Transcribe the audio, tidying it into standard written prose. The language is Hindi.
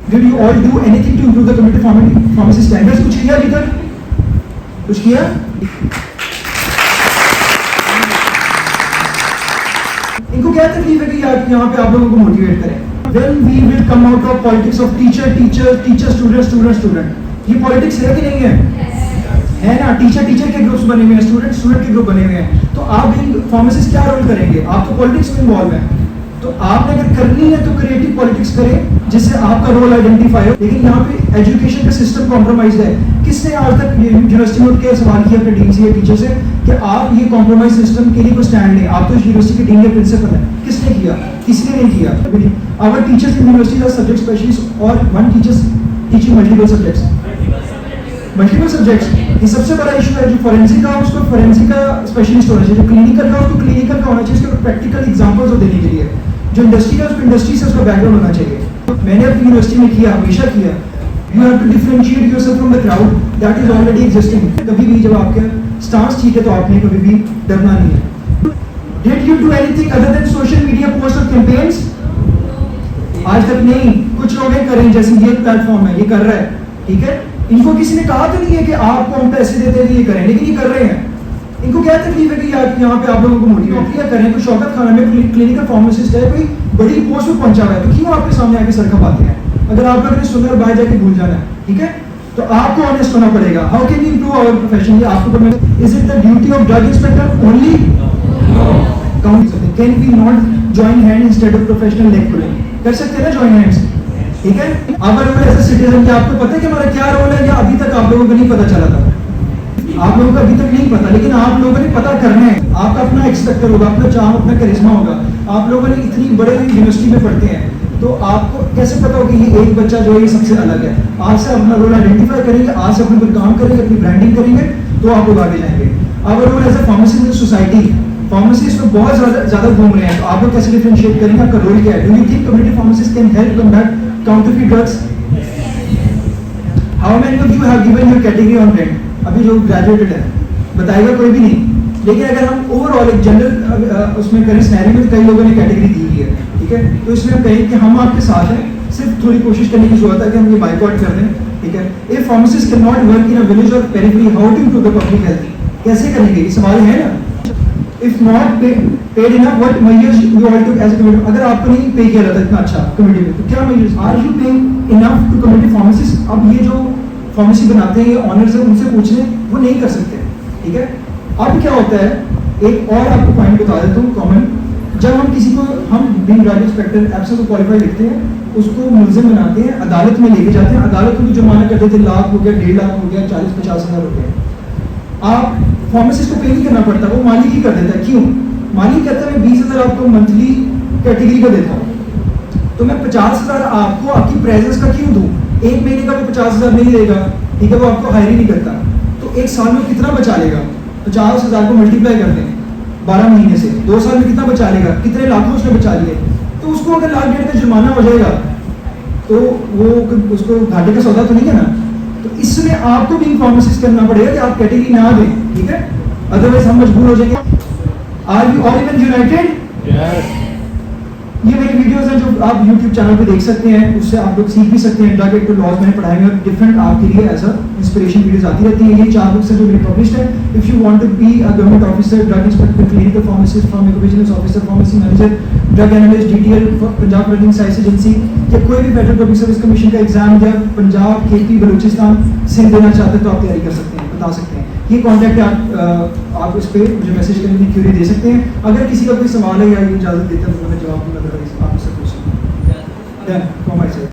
Did you all do anything to improve the community pharmacy standards? कुछ किया अभी तक? कुछ किया? इनको क्या तकलीफ है कि यहाँ पे आप लोगों को मोटिवेट करें? When we will come out of politics of teacher, student. ये पॉलिटिक्स है कि नहीं है? है ना? टीचर के ग्रुप्स बने हुए हैं, स्टूडेंट के ग्रुप बने हुए हैं। तो आप फार्मासिस्ट क्या रोल करेंगे? आप तो पॉलिटिक्स में इन्वॉल्व हैं। तो आपने अगर करनी है तो क्रिएटिव पॉलिटिक्स करें जिससे आपका रोल आइडेंटिफाई हो। लेकिन यहाँ पे एजुकेशन का सिस्टम कॉम्प्रोमाइज है। किसने आज तक यूनिवर्सिटी में उठ के सवाल किया अपने डीन से या टीचर से कि आप ये कॉम्प्रोमाइज सिस्टम के लिए कोई स्टैंड लें? आप तो यूनिवर्सिटी के डीन या प्रिंसिपल हैं। किसने किया? किसी ने नहीं किया। Our teachers in university are subject specialist और one teachers teaching multiple subjects. ये सबसे बड़ा इशू है। जो फोरेंसिक का उसको फोरेंसिक का स्पेशलिस्ट होना चाहिए, जो क्लिनिकल का उसको क्लिनिकल का होना चाहिए, उसके प्रैक्टिकल एग्जांपल्स देने के लिए। जो इंडस्ट्री है उसको इंडस्ट्री से उसका बैकग्राउंड होना चाहिए। मैंने अपनी यूनिवर्सिटी में किया, हमेशा किया। You have to differentiate yourself from the crowd that is already existing. कभी भी जब आपके स्टांस ठीक है तो आपने कभी भी डरना नहीं है। Did you do anything other than social media post और कैंपेन्स? आज तक नहीं। कुछ लोग करें, जैसे ये प्लेटफॉर्म है, ये कर रहा है, ठीक है। इनको किसी ने कहा तो नहीं है कि आपको हम पैसे देते हैं ये करें, लेकिन ये कर रहे हैं। इनको क्या तकलीफ है कि यहाँ पे आप लोगों को मोटिवेट करें? कोई शौकत खाना में क्लिनिकल फार्मासिस्ट है, कोई बड़ी पोस्ट में पहुंचा हुआ है, तो क्यों आपके सामने आके सर खपाते हैं? अगर आप लोगों ने सुनना और बाहर जाके भूल जाना है, ठीक है, तो आपको ऑनेस्ट होना पड़ेगा। How can we improve our profession? ये आपको is it the duty of drug inspector only? Can we not join hand instead of professional leg pulling? कर सकते हैं ना जॉइन हैंड्स, ठीक है। अब रोल एज ए सिटीजन कि आपको पता है कि हमारा क्या रोल है, या अभी तक आप लोगों को नहीं पता चला था? आप लोगों को अभी तक नहीं पता, लेकिन आप लोगों ने पता करना है। आपका अपना एक्सपेक्टर होगा, अपना चार्म, अपना करिश्मा होगा। आप लोगों ने इतनी बड़े यूनिवर्सिटी में पढ़ते हैं, तो आपको कैसे पता होगा ये एक बच्चा जो है ये सबसे अलग है? आज से अपना रोल आइडेंटिफाई करेंगे, आज से अपने पर काम करेंगे, अपनी ब्रांडिंग करेंगे, तो आप लोग आगे जाएंगे। अब role as a pharmacist in society, pharmacist में बहुत ज्यादा घूम रहे हैं, तो आप लोग कैसे डिफरेंशिएट करेंगे? आपका रोल क्या है? Do you think community pharmacist can help combat counterfeit drugs? How many of you have given your category on rent? अभी जो ग्रेजुएटेड है बताएगा कोई भी नहीं। लेकिन अगर हम ओवरऑल एक जनरल उसमें करें सिनेरियो में, तो कई लोगों ने कैटेगरी दी हुई है, ठीक है। तो इसमें हम कहें कि हम आपके साथ हैं, सिर्फ थोड़ी कोशिश करने की जरूरत है कि हम ये बाइकआउट कर दें, ठीक है। If pharmacist can not work in a village और periphery, how to improve the public health? कैसे करेंगे? ये सवाल है ना। If not paid enough, what measures you all took as a community? अगर आपको नहीं पे किया जाता इतना अच्छा कम्युनिटी में, तो क्या measures? Are you paying enough to community pharmacists? अब ये जो फार्मेसी बनाते हैं, ये ऑनर्स है, उनसे पूछ लें, वो नहीं कर सकते, ठीक है। अब क्या होता है, एक और आपको पॉइंट बता देता हूँ कॉमन। जब हम किसी को, हम being drug inspector absent qualified लिखते हैं, उसको मुलजिम बनाते हैं, अदालत में लेके जाते हैं, अदालत में जुर्माना कर देते हैं, लाख हो गया, 1.5 लाख हो गया, 40-50 हज़ार हो गया। आप फार्मासिस्ट को पे नहीं करना पड़ता, वो मालिक ही कर देता है। क्यों? मालिक कहता है मैं 20,000 आपको मंथली कैटेगरी का देता हूँ, तो मैं 50,000 आपको आपकी प्रेजेंस का क्यों दूँ? एक महीने का वो 50,000 नहीं देगा, ठीक है, वो आपको हायर ही नहीं करता। तो एक साल में कितना बचा लेगा? 50,000 को मल्टीप्लाई कर दें 12 महीने से, 2 साल में कितना बचा लेगा? कितने लाखों उसने बचा लिए। तो उसको अगर 1.5 लाख का जुर्माना हो जाएगा, तो वो उसको घाटे का सौदा तो नहीं है ना। तो इसमें आपको भी फार्मासिस्ट करना पड़ेगा कि आप कैटेगरी ना दें, ठीक है, अदरवाइज हम मजबूर हो जाएंगे। Are you all even united? Yes. ये मेरी वीडियोस हैं जो आप YouTube चैनल पे देख सकते हैं, उससे आप लोग सीख भी सकते हैं। ड्रग एक्ट लॉज मैंने पढ़ाए हैं, और डिफरेंट आपके लिए एज अ इंस्पिरेशन वीडियोस आती रहती हैं। ये 4 बुक्स हैं जो मेरी पब्लिश्ड है। If you want to be a government officer, drug inspector, clinical pharmacist, pharmacovigilance officer, pharmacy manager, drug analyst, DTL, Punjab drug science agency, या कोई भी फेडरल पब्लिक सर्विस कमीशन का एग्जाम या पंजाब, KP, बलूचिस्तान, सिंध देना चाहते हैं, तो आप तैयारी कर सकते हैं, बता सकते हैं। ये कॉन्टैक्ट आप इस पर मुझे मैसेज करने की क्यूरी दे सकते हैं। अगर किसी का कोई सवाल है या इजाज़त देते हैं तो मैं जवाब दूंगा, आप मुझसे पूछ सकते हैं।